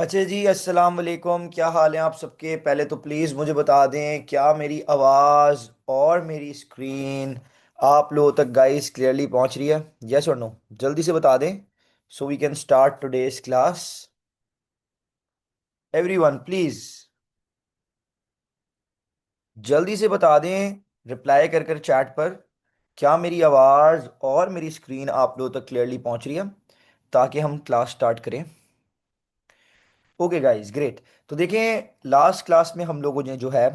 अच्छा जी, अस्सलाम वालेकुम। क्या हाल है आप सबके? पहले तो प्लीज़ मुझे बता दें, क्या मेरी आवाज़ और मेरी स्क्रीन आप लोगों तक गाइस क्लियरली पहुंच रही है? यस और नो? जल्दी से बता दें so we can start today's class. Everyone please जल्दी से बता दें, रिप्लाई कर कर चैट पर, क्या मेरी आवाज़ और मेरी स्क्रीन आप लोगों तक क्लियरली पहुंच रही है ताकि हम क्लास स्टार्ट करें। Okay guys, great. तो देखें, लास्ट क्लास में हम लोगों ने जो है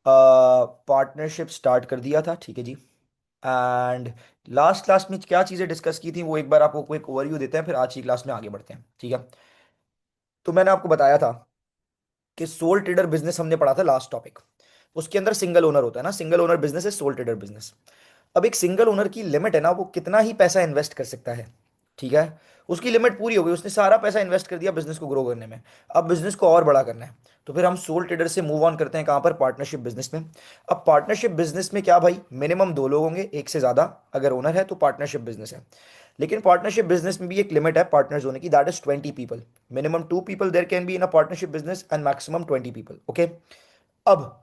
पार्टनरशिप स्टार्ट कर दिया था, ठीक है जी। एंड लास्ट क्लास में क्या चीज़ें डिस्कस की थी वो एक बार आपको एक ओवरव्यू देते हैं, फिर आज की क्लास में आगे बढ़ते हैं, ठीक है। तो मैंने आपको बताया था कि सोल ट्रेडर बिजनेस हमने पढ़ा था लास्ट टॉपिक। उसके अंदर सिंगल ओनर होता है ना, सिंगल ओनर बिजनेस है सोल ट्रेडर बिजनेस। अब एक सिंगल ओनर की लिमिट है ना, वो कितना ही पैसा इन्वेस्ट कर सकता है, ठीक है। उसकी लिमिट पूरी हो गई, उसने सारा पैसा इन्वेस्ट कर दिया बिजनेस को ग्रो करने में। अब बिजनेस को और बड़ा करना है, तो फिर हम सोल ट्रेडर से मूव ऑन करते हैं कहाँ पर? पार्टनरशिप बिजनेस में। अब पार्टनरशिप बिजनेस में क्या भाई, मिनिमम दो लोग होंगे, एक से ज्यादा अगर ओनर है तो पार्टनरशिप बिजनेस है। लेकिन पार्टनरशिप बिजनेस में भी एक लिमिट है पार्टनर्स होने की, that is 20 people. Minimum 2 people there can be in a partnership business and maximum 20 people, okay. अब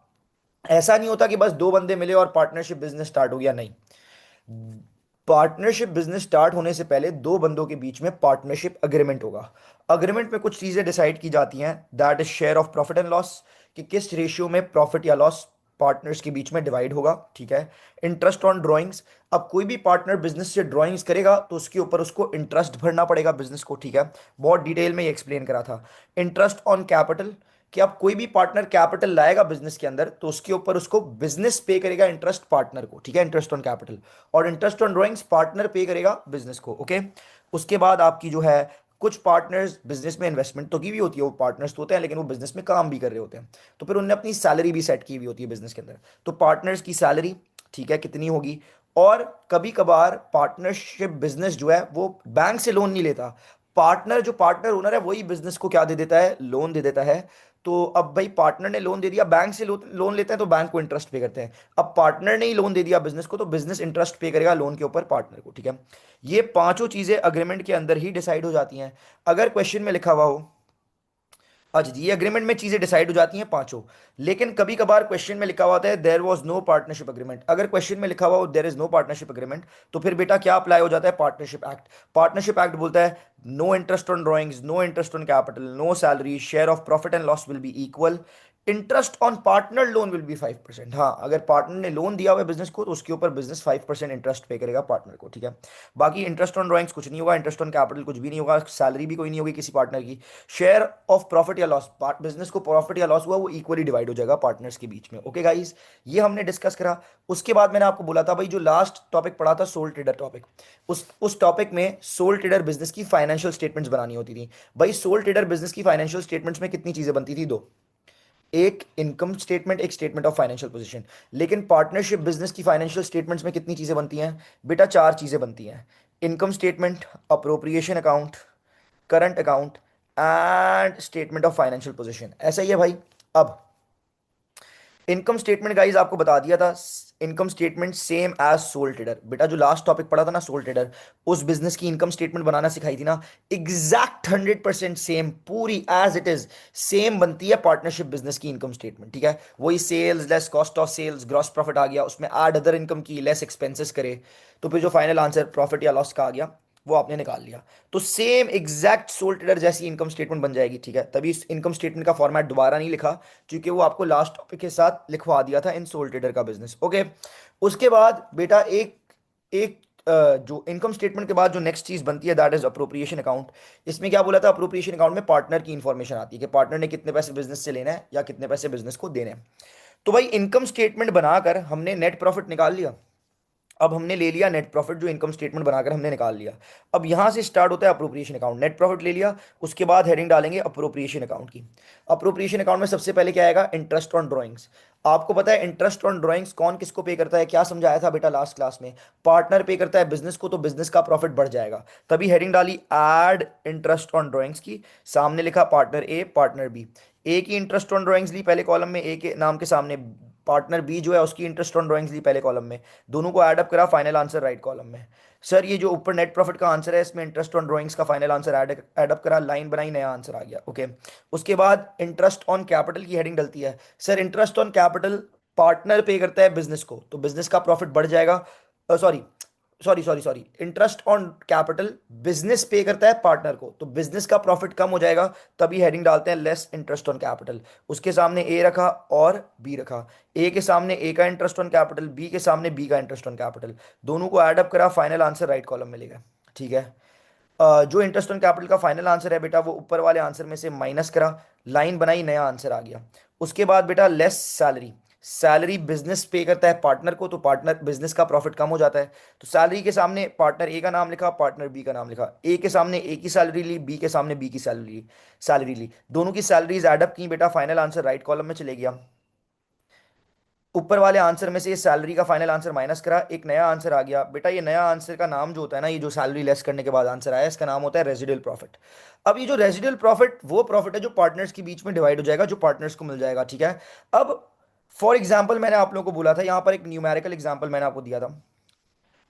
ऐसा नहीं होता कि बस दो बंदे मिले और पार्टनरशिप बिजनेस स्टार्ट हो गया, नहीं। पार्टनरशिप बिजनेस स्टार्ट होने से पहले दो बंदों के बीच में पार्टनरशिप अग्रीमेंट होगा। अग्रीमेंट में कुछ चीजें डिसाइड की जाती हैं, that is share of profit and loss, कि किस रेशियो में प्रॉफिट या लॉस पार्टनर्स के बीच में डिवाइड होगा, ठीक है। इंटरेस्ट ऑन ड्राइंग्स, अब कोई भी पार्टनर बिजनेस से ड्राइंग्स करेगा तो उसके ऊपर उसको इंटरेस्ट भरना पड़ेगा बिजनेस को, ठीक है। बहुत डिटेल में ये एक्सप्लेन करा था। इंटरेस्ट ऑन कैपिटल, कि अब कोई भी पार्टनर कैपिटल लाएगा बिजनेस के अंदर तो उसके ऊपर उसको बिजनेस पे करेगा इंटरेस्ट पार्टनर को, ठीक है, इंटरेस्ट ऑन कैपिटल। और इंटरेस्ट ऑन ड्राइंग्स पार्टनर पे करेगा बिजनेस को, ओके। उसके बाद आपकी जो है, कुछ पार्टनर्स बिजनेस में इन्वेस्टमेंट तो की भी होती है, वो पार्टनर्स तो होते हैं लेकिन वो बिजनेस में काम भी कर रहे होते हैं, तो फिर उन्होंने अपनी सैलरी भी सेट की हुई होती है बिजनेस के अंदर। तो पार्टनर्स की सैलरी, ठीक है, कितनी होगी। और कभी कभार पार्टनरशिप बिजनेस जो है वो बैंक से लोन नहीं लेता। पार्टनर, जो पार्टनर ओनर है, वही बिजनेस को क्या दे देता है? लोन दे देता है। तो अब भाई पार्टनर ने लोन दे दिया, बैंक से लोन लेते हैं तो बैंक को इंटरेस्ट पे करते हैं। अब पार्टनर ने ही लोन दे दिया बिजनेस को तो बिजनेस इंटरेस्ट पे करेगा लोन के ऊपर पार्टनर को, ठीक है। ये पांचों चीजें अग्रीमेंट के अंदर ही डिसाइड हो जाती हैं। अगर क्वेश्चन में लिखा हुआ हो, अच्छा जी, ये अग्रीमेंट में चीजें डिसाइड हो जाती हैं पांचों। लेकिन कभी कभार क्वेश्चन में लिखा हुआ होता है there was no partnership agreement. अगर क्वेश्चन में लिखा हुआ हो there is no partnership agreement, तो फिर बेटा क्या अप्लाई हो जाता है? Partnership act. पार्टनरशिप एक्ट बोलता है no interest on drawings, no interest on capital, no salary, share of profit and loss will be equal, interest on partner loan will be 5%। हाँ, अगर पार्टनर ने लोन दिया हुआ है बिजनेस को तो उसके ऊपर बिजनेस 5% इंटरेस्ट पे करेगा पार्टनर को, ठीक है। बाकी इंटरेस्ट ऑन ड्राइंग्स कुछ नहीं होगा, इंटरेस्ट ऑन कैपिटल कुछ भी नहीं होगा, सैलरी भी कोई नहीं होगी किसी पार्टनर की। शेयर ऑफ प्रॉफिट या लॉस, बिजनेस को प्रॉफिट या लॉस हुआ वो इक्वली डिवाइड हो जाएगा पार्टनर्स के बीच में, ओके गाइस। ये हमने डिस्कस करा। उसके बाद मैंने आपको बोला था भाई, जो लास्ट टॉपिक पढ़ा था सोल ट्रेडर टॉपिक, उस टॉपिक में सोल ट्रेडर बिजनेस की फाइनेंशियल स्टेटमेंट्स बनानी होती थी। भाई सोल ट्रेडर बिजनेस की फाइनेंशियल स्टेटमेंट्स में कितनी चीजें बनती थी? दो, एक इनकम स्टेटमेंट, एक स्टेटमेंट ऑफ फाइनेंशियल पोजीशन। लेकिन पार्टनरशिप बिजनेस की फाइनेंशियल स्टेटमेंट्स में कितनी चीजें बनती हैं? बेटा चार चीजें बनती हैं। Income statement, appropriation account, current account and statement of financial position, ऐसा ही है भाई। अब इनकम स्टेटमेंट गाइस आपको बता दिया था, income statement same as sole trader. बेटा जो लास्ट टॉपिक पढ़ा था ना सोल ट्रेडर, उस बिजनेस की इनकम स्टेटमेंट बनाना सिखाई थी ना, एग्जैक्ट 100% सेम, पूरी एज इट इज सेम बनती है पार्टनरशिप बिजनेस की इनकम स्टेटमेंट, ठीक है। वही sales less cost of sales, gross profit आ गया, उसमें ऐड अदर इनकम की, लेस एक्सपेंसेस करे, तो फिर जो फाइनल आंसर प्रॉफिट या लॉस का आ गया वो आपने निकाल लिया। तो सेम एग्जैक्ट सोल ट्रेडर जैसी इनकम स्टेटमेंट बन जाएगी, ठीक है। तभी इस इनकम स्टेटमेंट का फॉर्मेट दोबारा नहीं लिखा, क्योंकि वो आपको लास्ट टॉपिक के साथ लिखवा दिया था इन सोल ट्रेडर का बिजनेस, ओके। उसके बाद बेटा एक एक जो इनकम स्टेटमेंट के बाद जो नेक्स्ट चीज बनती है दैट इज अप्रोप्रिएशन अकाउंट। इसमें क्या बोला था? अप्रोप्रिएशन अकाउंट में पार्टनर की इंफॉर्मेशन आती है कि पार्टनर ने कितने पैसे बिजनेस से लेना है या कितने पैसे बिजनेस को देने हैं। तो भाई इनकम स्टेटमेंट बनाकर हमने नेट प्रॉफिट निकाल लिया। अब हमने ले लिया नेट प्रॉफिट, जो इनकम स्टेटमेंट बनाकर हमने निकाल लिया। अब यहां से स्टार्ट होता है अप्रोप्रिएशन अकाउंट। नेट प्रॉफिट ले लिया, उसके बाद हेडिंग डालेंगे अप्रोप्रिएशन अकाउंट की। अप्रोप्रिएशन अकाउंट में सबसे पहले क्या आएगा? Interest on drawings. आपको पता है इंटरेस्ट ऑन ड्राइंग्स कौन किसको पे करता है? क्या समझाया था बेटा लास्ट क्लास में? पार्टनर पे करता है बिजनेस को, तो बिजनेस का प्रॉफिट बढ़ जाएगा। तभी हेडिंग डाली ऐड इंटरेस्ट ऑन ड्राइंग्स की, सामने लिखा पार्टनर ए पार्टनर बी। एक ही इंटरेस्ट ऑन ड्राइंग्स ली पहले कॉलम में, ए के नाम के सामने, पार्टनर बी जो है उसकी इंटरेस्ट ऑन ड्राइंग्स ली पहले कॉलम में, दोनों को ऐड अप करा, फाइनल आंसर राइट कॉलम में। सर ये जो ऊपर नेट प्रॉफिट का आंसर है, इसमें इंटरेस्ट ऑन ड्राइंग्स का फाइनल आंसर ऐड अप करा, लाइन बनाई, नया आंसर आ गया। ओके, उसके बाद इंटरेस्ट ऑन कैपिटल की हेडिंग डलती है। Sir interest on capital partner पे करता है बिजनेस को, तो बिजनेस का प्रॉफिट बढ़ जाएगा। Sorry sorry sorry sorry, interest on capital business पे करता है पार्टनर को, तो बिजनेस का प्रॉफिट कम हो जाएगा, तभी हेडिंग डालते हैं लेस इंटरेस्ट ऑन कैपिटल। उसके सामने ए रखा और बी रखा। ए के सामने ए का इंटरेस्ट ऑन कैपिटल, बी के सामने बी का इंटरेस्ट ऑन कैपिटल, दोनों को ऐड अप करा, फाइनल आंसर राइट कॉलम मिलेगा। ठीक है। जो इंटरेस्ट ऑन कैपिटल का फाइनल आंसर है बेटा, वो ऊपर वाले आंसर में से माइनस करा, लाइन बनाई, नया आंसर आ गया। उसके बाद बेटा लेस सैलरी, सैलरी बिजनेस पे करता है पार्टनर को, तो पार्टनर बिजनेस का प्रॉफिट कम हो जाता है, तो सैलरी के सामने पार्टनर ए का नाम लिखा, पार्टनर बी का नाम लिखा। ए के सामने ए की सैलरी ली, बी के सामने बी की सैलरी ली, दोनों की सैलरीज एडअप की बेटा, फाइनल आंसर राइट कॉलम में चले गया। ऊपर वाले आंसर में से सैलरी का फाइनल आंसर माइनस करा, एक नया आंसर आ गया बेटा। ये नया आंसर का नाम जो होता है ना, ये जो सैलरी लेस करने के बाद आंसर आया, इसका नाम होता है रेजिडुअल प्रॉफिट। अब ये जो रेजिडुअल प्रॉफिट, वो प्रॉफिट है जो पार्टनर्स के बीच में डिवाइड हो जाएगा, जो पार्टनर्स को मिल जाएगा। ठीक है। अब फॉर एग्जाम्पल मैंने आप लोगों को बोला था, यहां पर एक न्यूमेरिकल एग्जाम्पल मैंने आपको दिया था।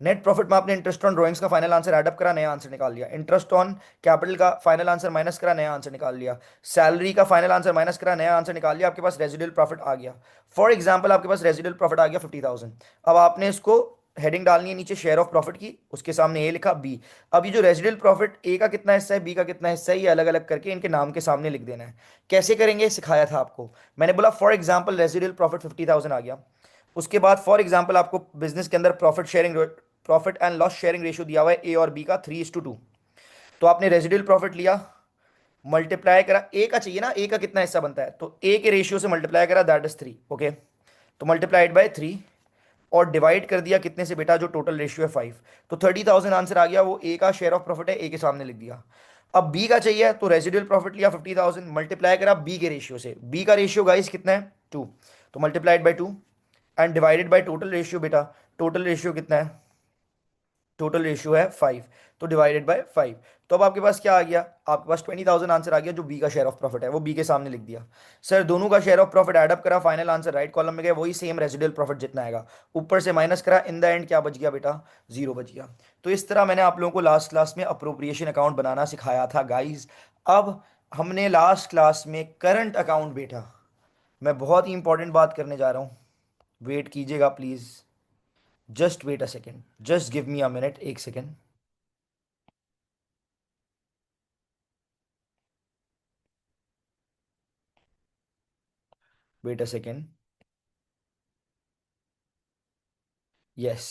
नेट प्रॉफिट में आपने इंटरेस्ट ऑन ड्राइंग्स का फाइनल आंसर एडअप करा, नया आंसर निकाल लिया। इंटरेस्ट ऑन कैपिटल का फाइनल आंसर माइनस करा, नया आंसर निकाल लिया। सैलरी का फाइनल आंसर माइनस करा, नया आंसर निकाल लिया, आपके पास रेजिडुअल प्रॉफिट आ गया। फॉर एग्जाम्पल आपके पास रेजिडुअल प्रॉफिट आ गया 50,000। अब आपने इसको हेडिंग डालनी है नीचे शेयर ऑफ प्रॉफिट की, उसके सामने ए लिखा, बी। अब ये जो रेजिडुअल प्रॉफिट ए का कितना हिस्सा है, बी का कितना हिस्सा है, ये अलग अलग करके इनके नाम के सामने लिख देना है। कैसे करेंगे सिखाया था आपको, मैंने बोला फॉर एग्जाम्पल रेजिडुअल प्रॉफिट 50,000 आ गया। उसके बाद फॉर एग्जांपल आपको बिजनेस के अंदर profit and loss sharing ratio दिया हुआ है ए और बी का 3:2। तो आपने रेजिडुअल प्रॉफिट लिया, मल्टीप्लाई करा, ए का चाहिए ना, ए का कितना हिस्सा बनता है, तो ए के रेशियो से मल्टीप्लाई करा, दैट इज 3। ओके, तो मल्टीप्लाइड बाय 3 और डिवाइड कर दिया कितने से बेटा, जो टोटल रेशियो है 5। तो 30,000 आंसर आ गया, वो ए का शेयर ऑफ प्रॉफिट है, ए के सामने लिख दिया। अब बी का चाहिए, तो रेजिडुअल प्रॉफिट लिया 50,000, मल्टीप्लाई करा बी के रेशियो से, बी का रेशियो गाइस कितना है 2, तो multiplied by 2 and divided by total ratio बेटा, टोटल रेशियो कितना है, टोटल रेशियो है 5, तो डिवाइडेड बाय 5। तो अब आपके पास क्या आ गया, आपके पास 20,000 आंसर आ गया, जो बी का शेयर ऑफ प्रॉफिट है, वो बी के सामने लिख दिया। सर दोनों का शेयर ऑफ प्रॉफिट एडअप करा, फाइनल आंसर राइट कॉलम में गया, वही सेम रेजिडुअल प्रॉफिट जितना आएगा, ऊपर से माइनस करा, इन द एंड क्या बच गया बेटा, जीरो बच गया। तो इस तरह मैंने आप लोगों को लास्ट क्लास में अप्रोप्रिएशन अकाउंट बनाना सिखाया था गाइज। अब हमने लास्ट क्लास में करंट अकाउंट बेटा, मैं बहुत ही इंपॉर्टेंट बात करने जा रहा हूँ, वेट कीजिएगा please, just wait a second, just give me a minute, एक second. Wait a second. Yes,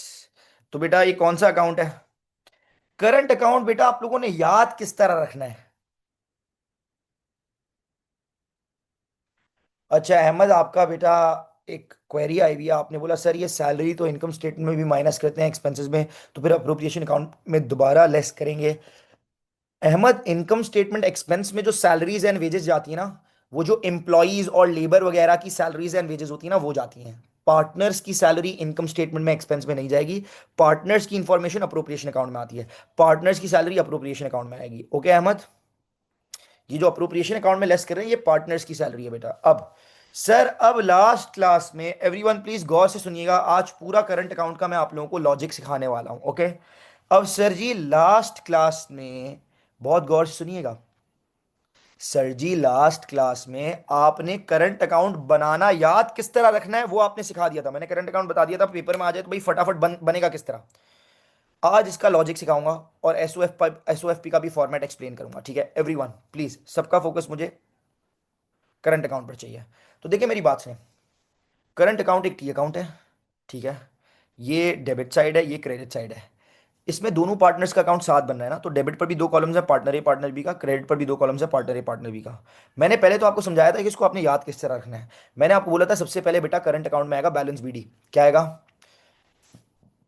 तो बेटा ये कौन सा अकाउंट है, करंट अकाउंट। बेटा आप लोगों ने याद किस तरह रखना है, अच्छा अहमद आपका बेटा एक क्वेरी आई हुई है, आपने बोला सर ये सैलरी तो इनकम स्टेटमेंट में भी माइनस करते हैं एक्सपेंसेस में, तो फिर अप्रोप्रिएशन अकाउंट में दोबारा लेस करेंगे। अहमद इनकम स्टेटमेंट एक्सपेंस में जो सैलरीज एंड वेजेस जाती है ना, वो जो एम्प्लॉयज और लेबर वगैरह की सैलरीज एंड वेजेस होती है ना, वो जाती हैं। पार्टनर्स की सैलरी इनकम स्टेटमेंट में एक्सपेंस में नहीं जाएगी, पार्टनर्स की इंफॉर्मेशन अप्रोप्रिएशन अकाउंट में आती है, पार्टनर्स की सैलरी अप्रोप्रिएशन अकाउंट में आएगी। ओके अहमद, ये जो अप्रोप्रिएशन अकाउंट में लेस कर रहे हैं, ये पार्टनर्स की सैलरी है बेटा। अब सर, अब लास्ट क्लास में एवरीवन प्लीज गौर से सुनिएगा, आज पूरा करंट अकाउंट का मैं आप लोगों को लॉजिक सिखाने वाला हूं। ओके, अब सर जी लास्ट क्लास में बहुत गौर से सुनिएगा, सर जी लास्ट क्लास में आपने करंट अकाउंट बनाना याद किस तरह रखना है वो आपने सिखा दिया था, मैंने करंट अकाउंट बता दिया था, पेपर में आ जाए तो भाई फटाफट बनेगा किस तरह। आज इसका लॉजिक सिखाऊंगा और एसओएफपी का भी फॉर्मेट एक्सप्लेन करूंगा। ठीक है एवरीवन, प्लीज सबका फोकस मुझे करंट अकाउंट पर चाहिए। तो देखिए मेरी बात से, करंट अकाउंट एक टी अकाउंट है, ठीक है, ये डेबिट साइड है, ये क्रेडिट साइड है। इसमें दोनों पार्टनर्स का अकाउंट साथ बनना है ना, तो डेबिट पर भी दो कॉलम्स है, पार्टनर ए पार्टनर बी का, क्रेडिट पर भी दो कॉलम्स है, पार्टनर ए पार्टनर बी का। मैंने पहले तो आपको समझाया था कि इसको आपने याद किस तरह रखना है। मैंने आपको बोला था सबसे पहले बेटा करंट अकाउंट में आएगा बैलेंस बीडी, क्या आएगा,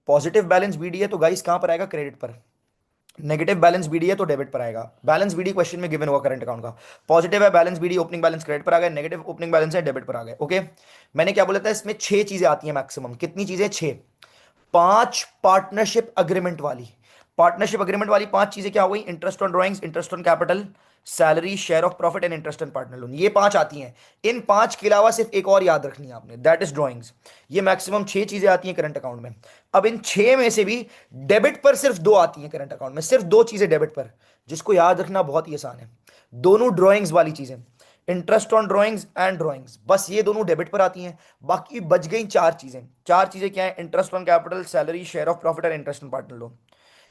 पॉजिटिव बैलेंस बीडी है तो गाइस कहां पर आएगा, क्रेडिट पर। नेगेटिव बैलेंस बीडी है तो डेबिट पर आएगा। बैलेंस बीडी क्वेश्चन में गिवन हुआ करंट अकाउंट का, पॉजिटिव है balance BD, opening balance credit पर आ गया, नेगेटिव ओपनिंग बैलेंस है डेबिट पर आ गए। ओके, मैंने क्या बोला था, इसमें छह चीजें आती हैं मैक्सिमम, कितनी चीजें, छह, पांच पार्टनरशिप अग्रीमेंट वाली, पार्टनरशिप अग्रीमेंट वाली पांच चीजें क्या हो गई? Interest on drawings, interest on capital, salary, share of profit and interest on partner loan, ये पांच आती हैं। इन पांच के अलावा सिर्फ एक और याद रखनी है आपने, दैट इज ड्राइंग्स। ये मैक्सिमम छह चीजें आती हैं करंट अकाउंट में। अब इन छह में से भी डेबिट पर सिर्फ दो आती हैं करंट अकाउंट में, सिर्फ दो चीजें डेबिट पर, जिसको याद रखना बहुत ही आसान है। दोनों ड्राइंग्स वाली चीजें, interest on drawings and drawings, बस ये दोनों डेबिट पर आती हैं। बाकी बच गई चार चीजें। चार चीजें क्या है? Interest on capital, salary, share of profit और इंटरेस्ट ऑन पार्टनर लोन।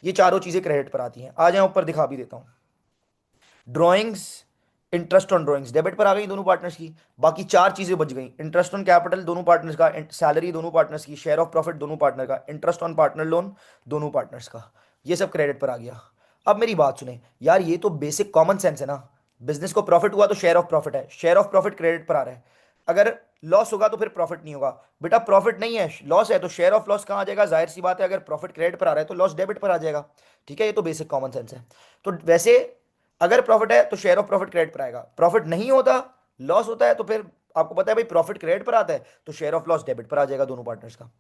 ये चारों चीजें क्रेडिट पर आती हैं। आ जाए ऊपर दिखा भी देता हूं। Drawings, interest on drawings debit पर आ गई दोनों पार्टनर्स की। बाकी चार चीजें बच गई, इंटरेस्ट ऑन कैपिटल दोनों पार्टनर्स का, सैलरी दोनों पार्टनर्स की, शेयर ऑफ प्रॉफिट दोनों पार्टनर का, इंटरेस्ट ऑन पार्टनर लोन दोनों पार्टनर्स का। ये सब क्रेडिट पर आ गया। अब मेरी बात सुने यार, ये तो बेसिक कॉमन सेंस है ना। बिजनेस को प्रॉफिट हुआ तो शेयर ऑफ प्रॉफिट है, शेयर ऑफ प्रॉफिट क्रेडिट पर आ रहा है। अगर लॉस होगा तो फिर प्रॉफिट नहीं होगा। बेटा प्रॉफिट नहीं है, लॉस है, तो शेयर ऑफ लॉस कहां आ जाएगा? जाहिर सी बात है, अगर प्रॉफिट क्रेडिट पर आ रहा है तो लॉस डेबिट पर आ जाएगा। ठीक है, ये तो बेसिक कॉमन सेंस है। तो वैसे अगर प्रॉफिट है तो शेयर ऑफ प्रॉफिट क्रेडिट पर आएगा, प्रॉफिट नहीं होता, लॉस होता है, तो फिर आपको पता है भाई प्रॉफिट क्रेडिट पर आता है तो शेयर ऑफ लॉस डेबिट पर आ जाएगा दोनों पार्टनर्स का।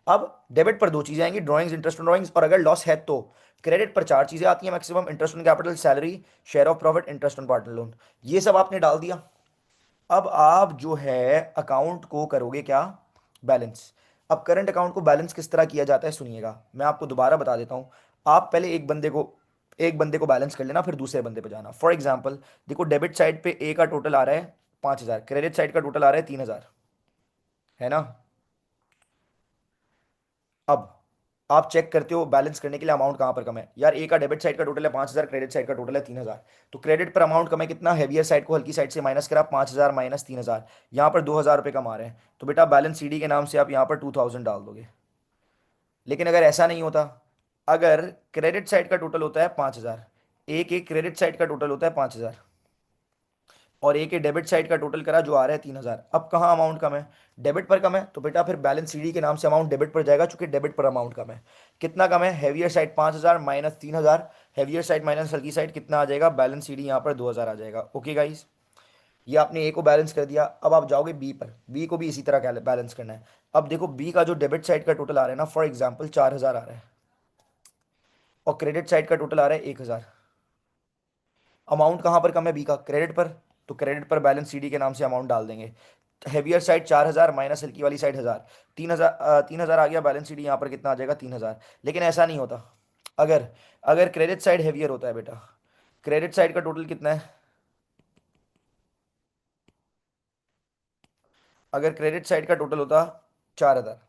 अब डेबिट पर दो चीजें आएंगी, ड्राइंग्स, इंटरेस्ट ऑन ड्राइंग्स, और अगर लॉस है तो क्रेडिट पर चार चीजें आती हैं maximum, interest on capital, salary, share of profit, interest on partner loan. ये सब आपने डाल दिया। अब आप जो है अकाउंट को करोगे क्या? बैलेंस। अब करंट अकाउंट को बैलेंस किस तरह किया जाता है सुनिएगा, मैं आपको दोबारा बता देता हूं। आप पहले एक बंदे को बैलेंस कर लेना, फिर दूसरे बंदे पे जाना। फॉर एग्जांपल देखो, डेबिट साइड पे ए का टोटल आ रहा है 5,000, क्रेडिट साइड का टोटल आ रहा है 3,000, है ना। अब आप चेक करते हो बैलेंस करने के लिए अमाउंट कहां पर कम है। यार ए का डेबिट साइड का टोटल है 5,000, क्रेडिट साइड का टोटल है 3,000, तो क्रेडिट पर अमाउंट कम है कितना? हैवियर साइड को हल्की साइड से माइनस करा, 5,000 माइनस 3,000, यहाँ पर 2,000 रुपये कमा रहे हैं, तो बेटा बैलेंस सीडी के नाम से आप यहाँ पर 2,000 डाल दोगे। लेकिन अगर ऐसा नहीं होता, अगर क्रेडिट साइड का टोटल होता है 5,000, ए के क्रेडिट साइड का टोटल होता है 5,000, और ए के डेबिट साइड का टोटल करा जो आ रहा है 3,000, अब कहाँ अमाउंट कम है? डेबिट पर कम है, तो बेटा फिर बैलेंस सीडी के नाम से अमाउंट डेबिट पर जाएगा, चूंकि डेबिट पर अमाउंट कम है। कितना कम है? Heavier side 5,000 minus 3,000, heavier side minus हल्की साइड कितना आ जाएगा? बैलेंस सीडी यहाँ पर 2,000 आ जाएगा। ओके गाइस, ये आपने ए को बैलेंस कर दिया। अब आप जाओगे बी पर, बी को भी इसी तरह बैलेंस करना है। अब देखो बी का जो डेबिट साइड का टोटल आ रहा है ना, फॉर एग्जाम्पल 4,000 आ रहा है, और क्रेडिट साइड का टोटल आ रहा है 1,000। अमाउंट कहां पर कम है? बी का, क्रेडिट पर, तो क्रेडिट पर बैलेंस सीडी के नाम से अमाउंट डाल देंगे। हैवियर साइड 4,000 माइनस हल्की वाली साइड 1,000, 3,000 आ गया, बैलेंस सीडी यहाँ पर कितना आ जाएगा? 3,000। लेकिन ऐसा नहीं होता, अगर अगर क्रेडिट साइड हैवियर होता है बेटा, क्रेडिट साइड का टोटल कितना है? अगर क्रेडिट साइड का टोटल होता 4,000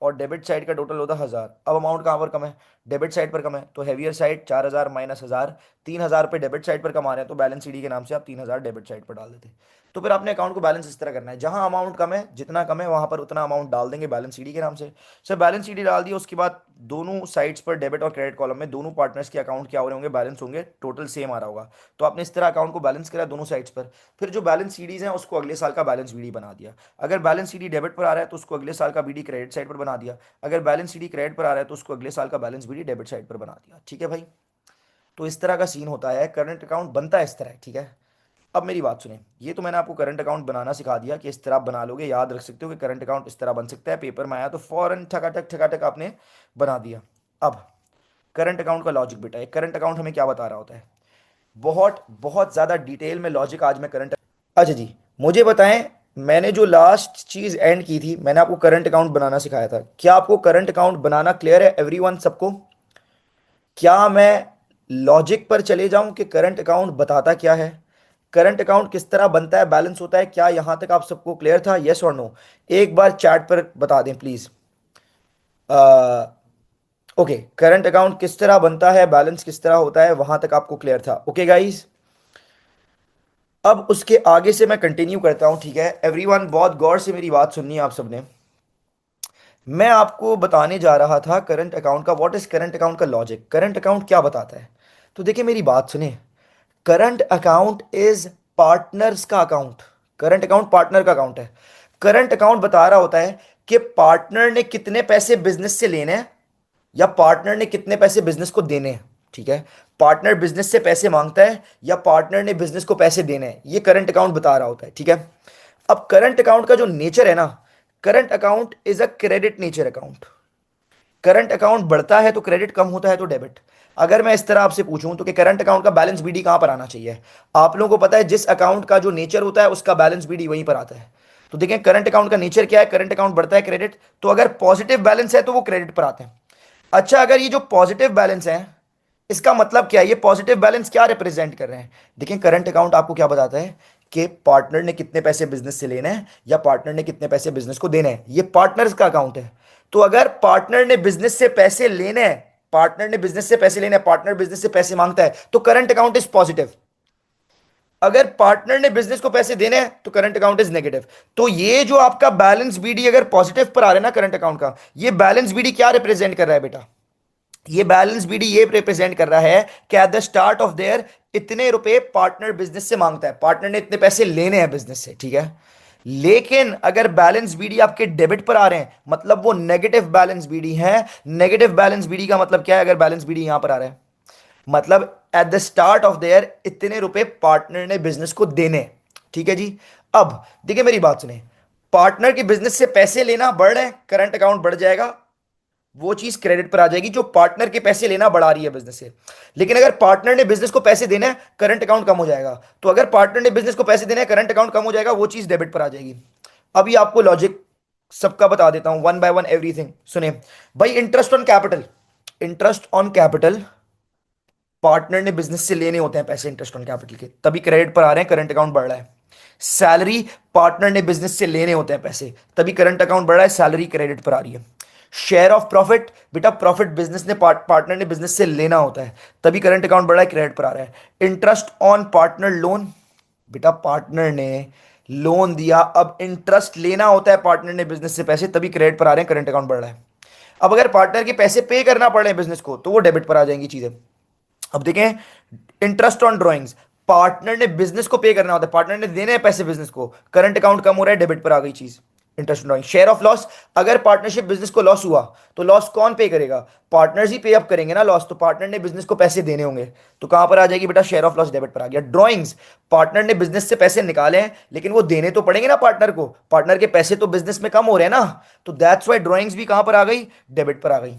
और डेबिट साइड का टोटल होता 1,000, अब अमाउंट कहाँ पर कम है? डेबिट साइड पर कम है, तो हैवियर साइड 4,000 माइनस 1,000, 3,000 पे डेबिट साइड पर कमा रहे हैं, तो बैलेंस सीडी के नाम से आप 3,000 डेबिट साइड पर डाल देते। तो फिर अपने अकाउंट को बैलेंस इस तरह करना है, जहां अमाउंट कम है, जितना कम है वहां पर उतना अमाउंट डाल देंगे बैलेंस सीडी के नाम से। सर बैलेंस सीडी डाल दिया, उसके बाद दोनों साइड्स पर डेबिट और क्रेडिट कॉलम में दोनों पार्टनर्स के अकाउंट क्या हो रहे होंगे? बैलेंस होंगे, टोटल सेम आ रहा होगा। तो आपने इस तरह अकाउंट को बैलेंस करा दोनों साइड्स पर। फिर जो बैलेंस सीडीज हैं उसको अगले साल का बैलेंस बीडी बना दिया। अगर बैलेंस सीडी डेबिट पर आ रहा है तो उसको अगले साल का बीडी क्रेडिट साइड पर बना दिया। अगर बैलेंस सीडी क्रेडिट पर आ रहा है तो उसको अगले साल का बैलेंस बीडी डेबिट साइड पर बना दिया। ठीक है भाई, तो इस तरह का सीन होता है, करंट अकाउंट बनता है इस तरह। ठीक है, अब मेरी बात सुने, ये तो मैंने आपको करंट अकाउंट बनाना सिखा दिया कि इस तरह आप बना लोगे, याद रख सकते हो कि करंट अकाउंट इस तरह बन सकता है। पेपर में आया तो फौरन ठकाठक ठकाठक आपने बना दिया। अब करंट अकाउंट का लॉजिक बेटा, एक करंट अकाउंट हमें क्या बता रहा होता है? बहुत बहुत ज्यादा डिटेल में लॉजिक आज मैं करंट। अच्छा जी, मुझे बताएं, मैंने जो लास्ट चीज एंड की थी, मैंने आपको करंट अकाउंट बनाना सिखाया था। क्या आपको करंट अकाउंट बनाना क्लियर है एवरीवन, सबको? क्या मैं लॉजिक पर चले जाऊं कि करंट अकाउंट बताता क्या है, करंट अकाउंट किस तरह बनता है, बैलेंस होता है? क्या यहां तक आप सबको क्लियर था? यस और नो? एक बार चैट पर बता दें प्लीज। ओके, करंट अकाउंट किस तरह बनता है, बैलेंस किस तरह होता है, वहां तक आपको क्लियर था? ओके गाइस, अब उसके आगे से मैं कंटिन्यू करता हूं। ठीक है एवरीवन, बहुत गौर से मेरी बात सुननी है आप सबने। मैं आपको बताने जा रहा था करंट अकाउंट का, व्हाट इज करंट अकाउंट का लॉजिक, करंट अकाउंट क्या बताता है। तो देखिए मेरी बात सुने, करंट अकाउंट इज पार्टनर्स का अकाउंट। करंट अकाउंट पार्टनर का अकाउंट है। करंट अकाउंट बता रहा होता है कि पार्टनर ने कितने पैसे बिजनेस से लेने हैं, या पार्टनर ने कितने पैसे बिजनेस को देने हैं। ठीक है, पार्टनर बिजनेस से पैसे मांगता है या पार्टनर ने बिजनेस को पैसे देने हैं, ये करंट अकाउंट बता रहा होता है। ठीक है, अब करंट अकाउंट का जो नेचर है ना, current account is a credit nature account. Current account बढ़ता है तो क्रेडिट, कम होता है तो डेबिट। अगर मैं इस तरह आपसे पूछूं तो कि करंट अकाउंट का बैलेंस बीडी कहां पर आना चाहिए, आप लोगों को पता है जिस अकाउंट का जो नेचर होता है उसका बैलेंस बीडी वहीं पर आता है। तो देखें करंट अकाउंट का नेचर क्या है, करंट अकाउंट बढ़ता है क्रेडिट, तो अगर पॉजिटिव बैलेंस है तो वो क्रेडिट पर आते हैं। अच्छा, अगर ये जो पॉजिटिव बैलेंस है इसका मतलब क्या है, ये पॉजिटिव बैलेंस क्या रिप्रेजेंट कर रहे हैं। देखिए करंट अकाउंट आपको क्या बताता है कि पार्टनर ने कितने पैसे बिजनेस से लेने हैं या पार्टनर ने कितने पैसे बिजनेस को देने हैं, ये पार्टनर्स का अकाउंट है। तो अगर पार्टनर ने बिजनेस से पैसे लेने हैं, पार्टनर ने बिजनेस से पैसे लेने हैं, पार्टनर बिजनेस से पैसे मांगता है तो करंट अकाउंट इज पॉजिटिव। अगर पार्टनर ने बिजनेस को पैसे देने हैं तो करंट अकाउंट इज नेगेटिव। तो ये जो आपका बैलेंस बीडी अगर पॉजिटिव पर आ रहा है ना करंट अकाउंट का, ये बैलेंस बीडी क्या रिप्रेजेंट कर रहा है बेटा, ये बैलेंस बीडी ये रिप्रेजेंट कर रहा है कि at the start of their इतने रुपए पार्टनर बिजनेस से मांगता है, पार्टनर ने इतने पैसे लेने हैं बिजनेस से, ठीक है। लेकिन अगर बैलेंस बीडी आपके डेबिट पर आ रहे हैं मतलब वो नेगेटिव बैलेंस बीडी है। नेगेटिव बैलेंस बीडी का मतलब क्या है, अगर बैलेंस बीडी यहां पर आ रहा है मतलब at the start of their इतने रुपए पार्टनर ने बिजनेस को देने, ठीक है जी। अब देखिए मेरी बात सुने, पार्टनर के बिजनेस से पैसे लेना बढ़ रहे हैं, करंट अकाउंट बढ़ जाएगा, वो चीज क्रेडिट पर आ जाएगी जो पार्टनर के पैसे लेना बढ़ा रही है बिजनेस से। लेकिन अगर पार्टनर ने बिजनेस को पैसे देना है करंट अकाउंट कम हो जाएगा। तो अगर पार्टनर ने बिजनेस को पैसे देना है करंट अकाउंट कम हो जाएगा, वो चीज डेबिट पर आ जाएगी। अभी आपको लॉजिक सबका बता देता हूं वन बाय वन एवरीथिंग, सुने भाई। Interest on capital, interest on capital partner ने बिजनेस से लेने होते हैं पैसे इंटरेस्ट ऑन कैपिटल के, तभी क्रेडिट पर आ रहे हैं, करंट अकाउंट बढ़ रहा है। सैलरी पार्टनर ने बिजनेस से लेने होते हैं पैसे, तभी करंट अकाउंट बढ़ रहा है, सैलरी क्रेडिट पर आ रही है। शेयर ऑफ प्रॉफिट, बेटा प्रॉफिट बिजनेस ने पार्टनर ने बिजनेस से लेना होता है, तभी करंट अकाउंट बढ़ रहा है, क्रेडिट पर आ रहा है। इंटरेस्ट ऑन पार्टनर लोन, बेटा पार्टनर ने लोन दिया, अब इंटरेस्ट लेना होता है पार्टनर ने बिजनेस से पैसे, तभी क्रेडिट पर आ रहे हैं, करंट अकाउंट बढ़ रहा है। अब अगर पार्टनर के पैसे पे करना पड़ रहे हैं बिजनेस को तो वो डेबिट पर आ जाएंगी चीजें। अब देखें इंटरेस्ट ऑन ड्रॉइंग्स, पार्टनर ने बिजनेस को पे करना होता है, पार्टनर ने देने हैं पैसे बिजनेस को, करंट अकाउंट कम हो रहा है, डेबिट पर आ गई चीज interest drawing. Share of loss, अगर पार्टनरशिप बिजनेस को लॉस हुआ तो लॉस कौन पे करेगा, पार्टनर्स ही पे अप करेंगे ना लॉस, तो पार्टनर ने बिजनेस को पैसे देने होंगे, तो कहां पर आ जाएगी बेटा, शेयर ऑफ लॉस डेबिट पर आ गया। ड्रॉइंग्स, पार्टनर ने बिजनेस से पैसे निकाले हैं लेकिन वो देने तो पड़ेंगे ना पार्टनर को, पार्टनर के पैसे तो बिजनेस में कम हो रहे हैं ना, तो दैट्स वाई ड्रॉइंग्स भी कहां पर आ गई, डेबिट पर आ गई।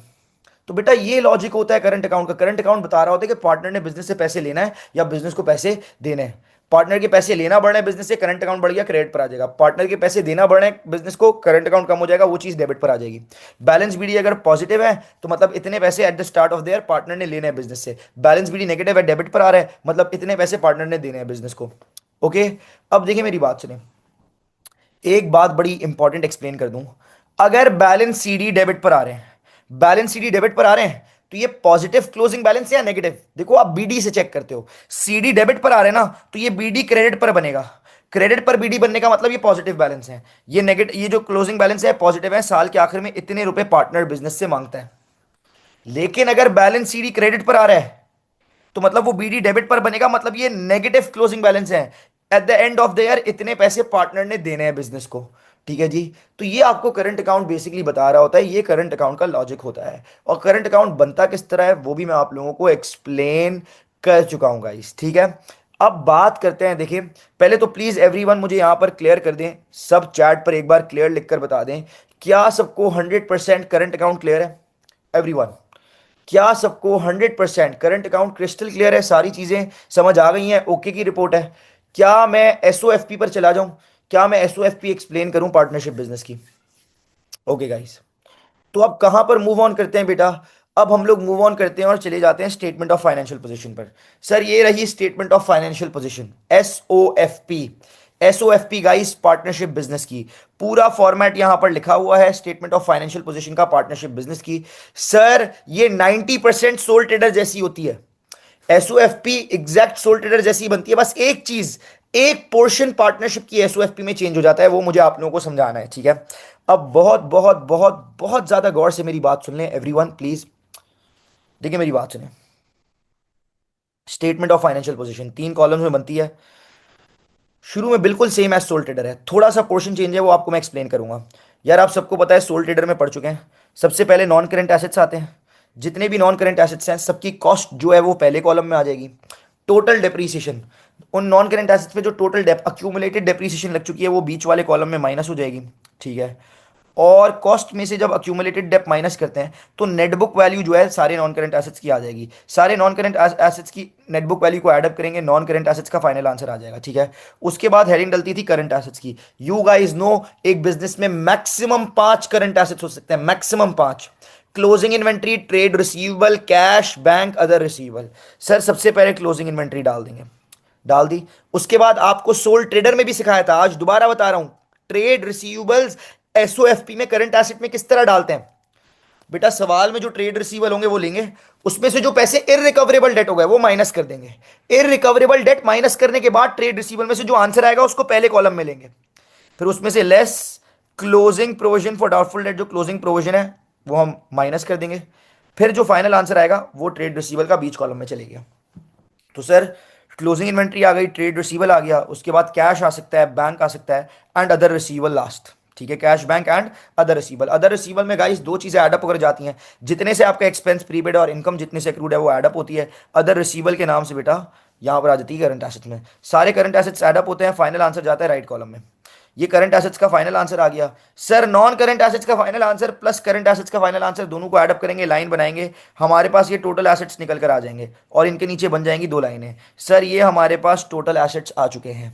तो बेटा ये लॉजिक होता है करंट अकाउंट का। करंट अकाउंट बता रहा होता है कि पार्टनर ने बिजनेस से पैसे लेना है या बिजनेस को पैसे देने हैं। पार्टनर के पैसे लेना बढ़ रहे हैं बिजनेस से, करंट अकाउंट बढ़ गया, क्रेडिट पर आ जाएगा। पार्टनर के पैसे देना बढ़ रहे हैं बिजनेस को, करंट अकाउंट कम हो जाएगा, वो चीज डेबिट पर आ जाएगी। बैलेंस बीडी अगर पॉजिटिव है तो मतलब इतने पैसे at the start of their partner ने लेने हैं बिजनेस से। बैलेंस बीडी नेगेटिव है, डेबिट पर आ रहा है, मतलब इतने पैसे पार्टनर ने देने हैं बिजनेस को। ओके, अब देखिए मेरी बात सुने, एक बात बड़ी इंपॉर्टेंट एक्सप्लेन कर दूं। अगर बैलेंस सीडी डेबिट पर आ रहे हैं, बैलेंस सीडी डेबिट पर आ रहे हैं तो ये पॉजिटिव क्लोजिंग बैलेंस है या नेगेटिव, देखो आप बीडी से चेक करते हो। सीडी डेबिट पर आ रहे हैं ना तो ये बीडी क्रेडिट पर बनेगा, क्रेडिट पर बीडी बनने का मतलब ये पॉजिटिव बैलेंस है। ये नेगेटिव, ये जो क्लोजिंग बैलेंस है पॉजिटिव है, साल के आखिर में इतने रुपए पार्टनर बिजनेस से मांगता है। लेकिन अगर बैलेंस सीडी क्रेडिट पर आ रहा है तो मतलब वो बीडी डेबिट पर बनेगा, मतलब ये नेगेटिव क्लोजिंग बैलेंस है। At the end of the year इतने पैसे पार्टनर ने देने हैं बिजनेस को, ठीक है जी। तो ये आपको करंट अकाउंट बेसिकली बता रहा होता है, ये करंट अकाउंट का लॉजिक होता है। और करंट अकाउंट बनता किस तरह है वो भी मैं आप लोगों को एक्सप्लेन कर चुका हूं गाइस, ठीक है। अब बात करते हैं, देखिए पहले तो प्लीज एवरीवन मुझे यहां पर क्लियर कर दें, सब चैट पर एक बार क्लियर लिखकर बता दें, क्या सबको 100% करंट अकाउंट क्लियर है एवरीवन, क्या सबको 100% करंट अकाउंट क्रिस्टल क्लियर है, सारी चीजें समझ आ गई हैं, ओके की रिपोर्ट है। क्या मैं एसओएफपी पर चला जाऊं, क्या मैं एसओएफपी एक्सप्लेन करूं पार्टनरशिप बिजनेस की, ओके गाइस। तो अब कहां पर मूव ऑन करते हैं बेटा, अब हम लोग मूव ऑन करते हैं और चले जाते हैं स्टेटमेंट ऑफ फाइनेंशियल पोजीशन पर। सर ये रही statement of financial position, SOFP. SOFP guys partnership business की, पूरा फॉर्मेट यहां पर लिखा हुआ है स्टेटमेंट ऑफ फाइनेंशियल पोजीशन का पार्टनरशिप बिजनेस की। सर ये 90% सोल ट्रेडर जैसी होती है, एसओएफपी एग्जैक्ट सोल ट्रेडर जैसी बनती है, बस एक चीज, एक पोर्शन पार्टनरशिप की एसओएफपी में चेंज हो जाता है, वो मुझे आप लोगों को समझाना है, ठीक है। अब बहुत बहुत बहुत बहुत ज्यादा गौर से मेरी बात सुन लें एवरीवन प्लीज, देखिए मेरी बात सुने। Statement of financial position 3 columns में बनती है, शुरू में बिल्कुल सेम एज सोल ट्रेडर है, थोड़ा सा पोर्शन चेंज है वो आपको मैं एक्सप्लेन करूंगा। यार आप सबको पता है सोल ट्रेडर में पढ़ चुके हैं, सबसे पहले नॉन करेंट एसेट्स आते हैं, जितने भी नॉन करेंट एसेट्स हैं सबकी कॉस्ट जो है वो पहले कॉलम में आ जाएगी। टोटल डेप्रीसिएशन, उन नॉन करेंट एसेट्स पे जो टोटल अक्यूमुलेटेड डेप्रीसिएशन लग चुकी है वो बीच वाले कॉलम में माइनस हो जाएगी, ठीक है। और कॉस्ट में से जब अक्यूमुलेटेड डेप माइनस करते हैं तो नेट बुक वैल्यू जो है सारे नॉन करंट एसेट्स की आ जाएगी। सारे नॉन करंट एसेट्स की नेट बुक वैल्यू को एडअप करेंगे, नॉन करंट एसेट्स का फाइनल आंसर आ जाएगा। ठीक है, उसके बाद हेडिंग डलती थी करंट एसेट्स की। यू गाइस नो एक बिजनेस में मैक्सिमम 5 करंट एसेट्स हो सकते हैं, maximum 5। Closing inventory, trade receivable, cash, bank, other receivable. Sir सबसे पहले क्लोजिंग इन्वेंट्री डाल देंगे, डाल दी। उसके बाद आपको सोल ट्रेडर में भी सिखाया था, आज दोबारा बता रहा हूं, ट्रेड रिसीवेबल्स एसओएफपी में करंट एसेट में किस तरह डालते हैं। बेटा सवाल में जो ट्रेड रिसीवेबल होंगे वो लेंगे, उसमें से जो पैसे इररिकवरेबल डेट हो गए वो माइनस कर देंगे। इररिकवरेबल डेट माइनस करने के बाद ट्रेड रिसीवेबल में से जो आंसर आएगा उसको पहले कॉलम में लेंगे, फिर उसमें से less closing provision for doubtful debt, जो क्लोजिंग प्रोविजन है वो हम माइनस कर देंगे, फिर जो फाइनल आंसर आएगा वो ट्रेड रिसीवेबल का बीच कॉलम में चले गया। तो सर क्लोजिंग इन्वेंट्री आ गई, ट्रेड रिसीवेबल आ गया, उसके बाद कैश आ सकता है, बैंक आ सकता है, एंड अदर रिसीवेबल लास्ट। ठीक है, cash, bank and other receivable. Other receivable में गाइस दो चीजें एडअप होकर जाती हैं, जितने से आपका एक्सपेंस, प्रीपेड और इनकम जितने से एक्रूड है वो एडअप होती है। अदर रिसीवेबल के नाम से बेटा यहां पर आ जाती है करंट एसेट्स में। सारे करंट एसेट्स एडअप होते हैं, फाइनल आंसर जाता है राइट कॉलम में। ये करंट एसेट्स का फाइनल आंसर आ गया। सर नॉन करंट एसेट्स का final answer plus current assets का फाइनल आंसर दोनों को ऐड अप करेंगे, लाइन बनाएंगे, हमारे पास ये टोटल एसेट्स निकल कर आ जाएंगे और इनके नीचे बन जाएंगी दो लाइनें। सर ये हमारे पास टोटल एसेट्स आ चुके हैं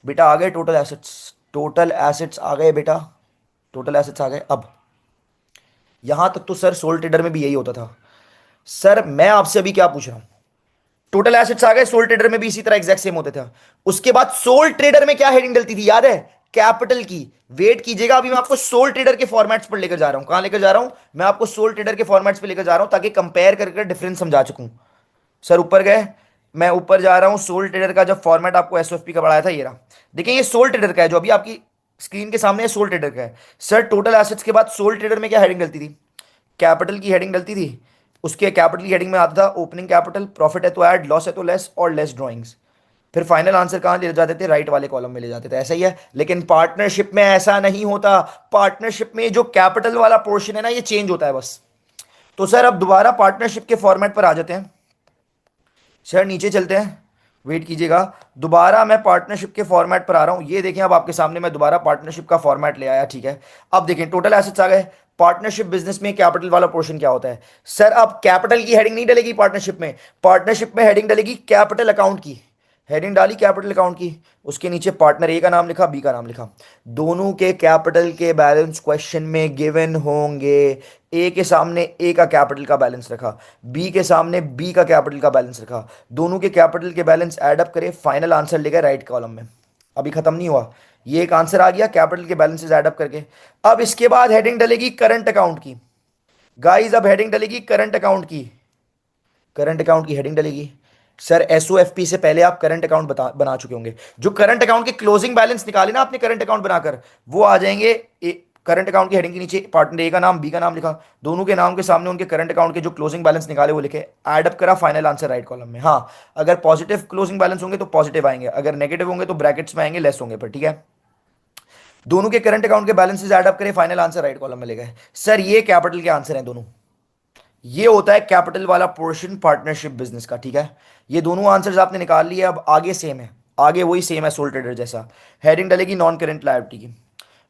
बेटा, आ गए टोटल एसेट्स, टोटल एसेट्स आ गए बेटा, टोटल एसेट्स आ गए। अब यहां तक तो सर सोल ट्रेडर में भी यही होता था। सर मैं आपसे अभी क्या पूछ रहा हूं, टोटल एसेट्स आ गए, सोल ट्रेडर में भी इसी तरह एग्जैक्ट सेम होते थे। उसके बाद सोल ट्रेडर में क्या हेडिंग डलती थी याद है, कैपिटल की। वेट कीजिएगा, अभी मैं आपको सोल ट्रेडर के फॉर्मेट्स पर लेकर जा रहा हूं। कहां लेकर जा रहा हूं, मैं आपको सोल ट्रेडर के फॉर्मेट्स पर लेकर जा रहा हूं ताकि कंपेयर करके डिफरेंस समझा चुकूं। सर ऊपर गए, मैं ऊपर जा रहा हूं, सोल ट्रेडर का जब फॉर्मेट आपको एसओएफपी का पढ़ाया था ये रहा। देखिए ये सोल ट्रेडर का है जो अभी आपकी स्क्रीन के सामने है, सोल ट्रेडर का है। सर टोटल एसेट्स के बाद सोल ट्रेडर में क्या हेडिंग डलती थी, कैपिटल की हेडिंग डलती थी। उसके कैपिटल की हेडिंग में आता था ओपनिंग कैपिटल, प्रॉफिट है तो ऐड, लॉस है तो लेस, और लेस ड्राइंग्स। फिर फाइनल आंसर कहां ले जाते थे, राइट वाले कॉलम में ले जाते थे। ऐसा ही है, लेकिन पार्टनरशिप में ऐसा नहीं होता। पार्टनरशिप में जो कैपिटल वाला पोर्शन है ना ये चेंज होता है बस। तो सर अब दोबारा पार्टनरशिप के फॉर्मेट पर आ जाते हैं। सर नीचे चलते हैं, वेट कीजिएगा, दोबारा मैं पार्टनरशिप के फॉर्मेट पर आ रहा हूं। ये देखें अब आपके सामने मैं दोबारा पार्टनरशिप का फॉर्मेट ले आया। ठीक है, अब देखें टोटल एसेट्स आ गए। पार्टनरशिप बिजनेस में कैपिटल वाला पोर्शन क्या होता है। सर अब कैपिटल की हेडिंग नहीं डलेगी पार्टनरशिप में, पार्टनरशिप में हेडिंग डलेगी कैपिटल अकाउंट की। हेडिंग डाली कैपिटल अकाउंट की, उसके नीचे पार्टनर ए का नाम लिखा, बी का नाम लिखा। दोनों के कैपिटल के बैलेंस क्वेश्चन में गिवन होंगे। ए के सामने ए का कैपिटल का बैलेंस रखा, बी के सामने बी का कैपिटल का बैलेंस रखा, दोनों के कैपिटल के बैलेंस ऐड अप करे, फाइनल आंसर लेगा राइट कॉलम में। अभी खत्म नहीं हुआ, ये एक आंसर आ गया कैपिटल के बैलेंसेस ऐड अप करके। अब इसके बाद हेडिंग डलेगी करंट अकाउंट की। गाइस अब हेडिंग डलेगी करंट अकाउंट की, करंट अकाउंट की हेडिंग डलेगी। सर एसओएफपी से पहले आप करंट अकाउंट बना चुके होंगे। जो करंट अकाउंट के क्लोजिंग बैलेंस निकाले ना आपने करंट अकाउंट बनाकर, वो आ जाएंगे करंट अकाउंट की हेडिंग के नीचे पार्टनर ए का नाम, बी का नाम लिखा, दोनों के नाम के सामने उनके करंट अकाउंट के जो क्लोजिंग बैलेंस निकाले वो लिखे, ऐड अप करा, फाइनल आंसर राइट कॉलम में। हाँ अगर पॉजिटिव क्लोजिंग बैलेंस होंगे तो पॉजिटिव आएंगे, अगर नेगेटिव होंगे तो ब्रैकेट्स में आएंगे, लेस होंगे पर। ठीक है, दोनों के करंट अकाउंट के बैलेंसेस ऐड अप करें, फाइनल आंसर राइट कॉलम में ले गए। सर ये कैपिटल के आंसर हैं दोनों, ये होता है कैपिटल वाला पोर्शन पार्टनरशिप बिजनेस का। ठीक है, ये दोनों आंसर्स आपने निकाल लिए। अब आगे सेम है, आगे वही सेम है सोल ट्रेडर जैसा। हेडिंग डलेगी नॉन करंट लायबिलिटी की,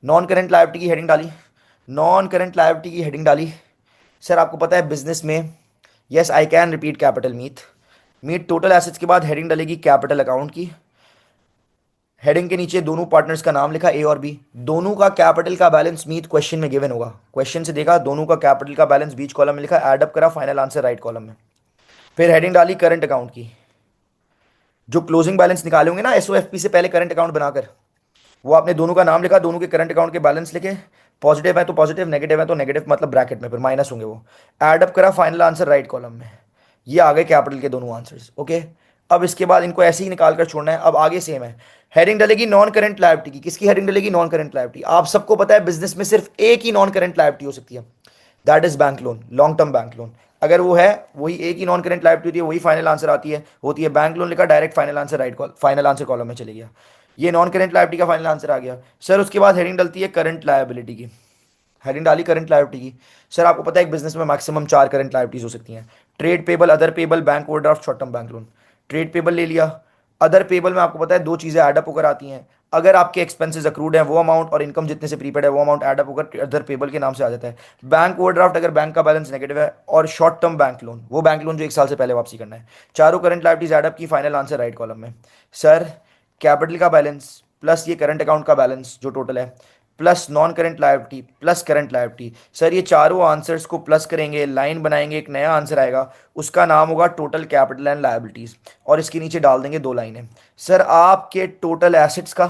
नॉन करंट लायबिलिटी की हेडिंग डाली, नॉन करंट लायबिलिटी की हेडिंग डाली। सर आपको पता है बिजनेस में, yes I can repeat capital meet, meet total assets के बाद हेडिंग डलेगी कैपिटल अकाउंट की। हेडिंग के नीचे दोनों पार्टनर्स का नाम लिखा, ए और बी, दोनों का कैपिटल का बैलेंस मीट क्वेश्चन में गिवन होगा, क्वेश्चन से देखा दोनों का कैपिटल का बैलेंस बीच कॉलम में लिखा, ऐड अप करा, फाइनल आंसर राइट कॉलम में। फिर हेडिंग डाली करंट अकाउंट की, जो क्लोजिंग बैलेंस निकाले होंगे ना एसओएफपी से पहले करंट अकाउंट बनाकर, वो आपने दोनों का नाम लिखा, दोनों के करंट अकाउंट के बैलेंस लिखे, पॉजिटिव है तो पॉजिटिव, नेगेटिव है तो नेगेटिव, मतलब ब्रैकेट में फिर माइनस होंगे वो, ऐड अप करा, फाइनल आंसर राइट कॉलम में। ये आ गए कैपिटल के दोनों आंसर्स। ओके, अब इसके बाद इनको ऐसे ही निकाल कर छोड़ना है। अब आगे सेम है, हेडिंग डलेगी नॉन करंट लायबिलिटी की। किसकी हेडिंग डलेगी, नॉन करंट लायबिलिटी। आप सबको पता है बिजनेस में सिर्फ एक ही नॉन करंट लायबिलिटी हो सकती है, that is bank loan, long term bank loan. अगर वो है वही एक ही नॉन करंट लायबिलिटी होती है, वही फाइनल आंसर आती है, होती है बैंक लोन, लिखा direct final answer right call, final answer column में चले गया। ये नॉन करंट लायबिलिटी का फाइनल आंसर आ गया। सर उसके बाद हेडिंग डलती है करंट लायबिलिटी की, हेडिंग डाली करंट लायबिलिटी की। सर आपको पता है एक बिजनेस में मैक्सिमम 4 करंट लायबिलिटीज हो सकती हैं, trade payable, other payable, bank overdraft, short term bank loan. Trade payable ले लिया, अदर पेबल में आपको पता है दो चीज़ें एडअप होकर आती हैं, अगर आपके एक्सपेंसेस अक्रूड है वो अमाउंट और इनकम जितने से प्रीपेड है वो अमाउंट ऐड अप होकर अदर पेबल के नाम से आ जाता है। बैंक ओवरड्राफ्ट, अगर बैंक का बैलेंस नेगेटिव है, और शॉर्ट टर्म बैंक लोन, वो बैंक लोन जो 1 साल से पहले वापसी करना है। चारों करंट लाइबिलिटीज ऐड अप की, फाइनल आंसर राइट कॉलम में। सर, कैपिटल का बैलेंस प्लस ये करंट अकाउंट का बैलेंस जो टोटल है, plus non current liability plus current liability, sir ये चारों आंसर्स को प्लस करेंगे, लाइन बनाएंगे, एक नया आंसर आएगा, उसका नाम होगा टोटल कैपिटल एंड लायबिलिटीज, और इसके नीचे डाल देंगे 2 लाइनें। सर आपके टोटल एसेट्स का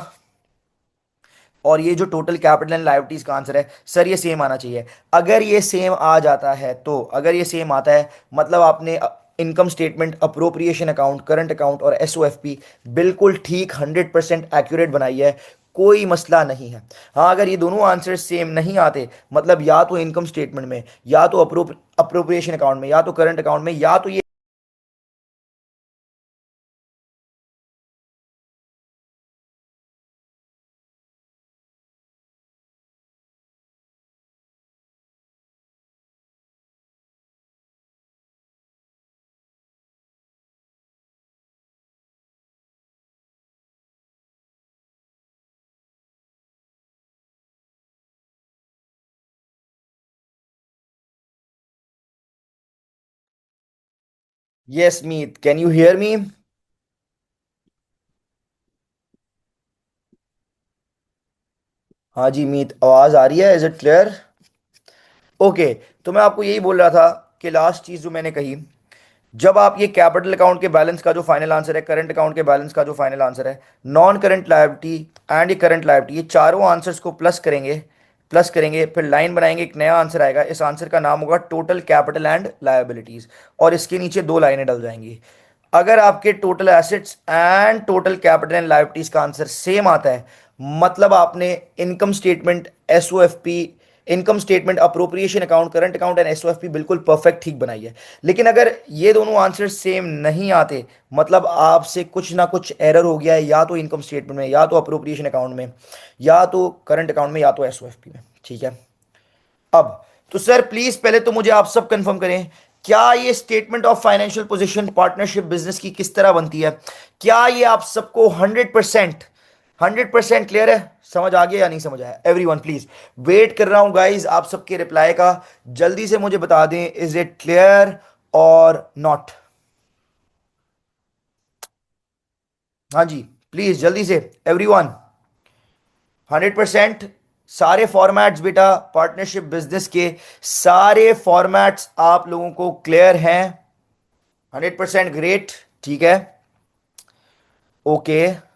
और ये जो टोटल कैपिटल एंड लायबिलिटीज का आंसर है, सर ये सेम आना चाहिए। अगर ये सेम आ जाता है तो, अगर ये सेम आता है मतलब आपने income statement, appropriation account, current account और एसओएफपी बिल्कुल ठीक 100% एक्यूरेट बनाई है, कोई मसला नहीं है। हाँ, अगर ये दोनों आंसर सेम नहीं आते, मतलब या तो इनकम स्टेटमेंट में, या तो अप्रोप्रिएशन अकाउंट में, या तो करंट अकाउंट में, या तो ये। Yes Meet, can you hear me? हाँ जी मीत, आवाज आ रही है, इज इट क्लियर? ओके। तो मैं आपको यही बोल रहा था कि लास्ट चीज जो मैंने कही, जब आप ये कैपिटल अकाउंट के बैलेंस का जो फाइनल आंसर है, करंट अकाउंट के बैलेंस का जो फाइनल आंसर है, नॉन करंट लायबिलिटी एंड ये करंट लायबिलिटी, ये चारों आंसर्स को प्लस करेंगे, प्लस करेंगे, फिर लाइन बनाएंगे, एक नया आंसर आएगा, इस आंसर का नाम होगा टोटल कैपिटल एंड लायबिलिटीज, और इसके नीचे 2 लाइनें डल जाएंगी। अगर आपके total assets and total capital and liabilities का आंसर सेम आता है, मतलब आपने income statement, SOFP, income statement, appropriation account, current account and SOFP बिल्कुल परफेक्ट ठीक बनाई है। लेकिन अगर ये दोनों आंसर सेम नहीं आते, मतलब आपसे कुछ ना कुछ एरर हो गया है, या तो इनकम स्टेटमेंट में, या तो अप्रोप्रिएशन अकाउंट में, या तो करंट अकाउंट में, या तो एसओएफपी में। ठीक है। अब तो सर प्लीज पहले तो मुझे आप सब कंफर्म करें, क्या ये statement of financial position partnership business की किस तरह बनती है? क्या ये आप सबको 100% क्लियर है? समझ आ गया या नहीं समझ आया? एवरीवन प्लीज, वेट कर रहा हूं गाइज आप सबके रिप्लाई का, जल्दी से मुझे बता दें, इज इट क्लियर और नॉट? हाँ जी, प्लीज जल्दी से एवरीवन। 100%। सारे फॉर्मेट्स बेटा पार्टनरशिप बिजनेस के, सारे फॉर्मेट्स आप लोगों को क्लियर हैं? 100% ग्रेट। ठीक है, ओके।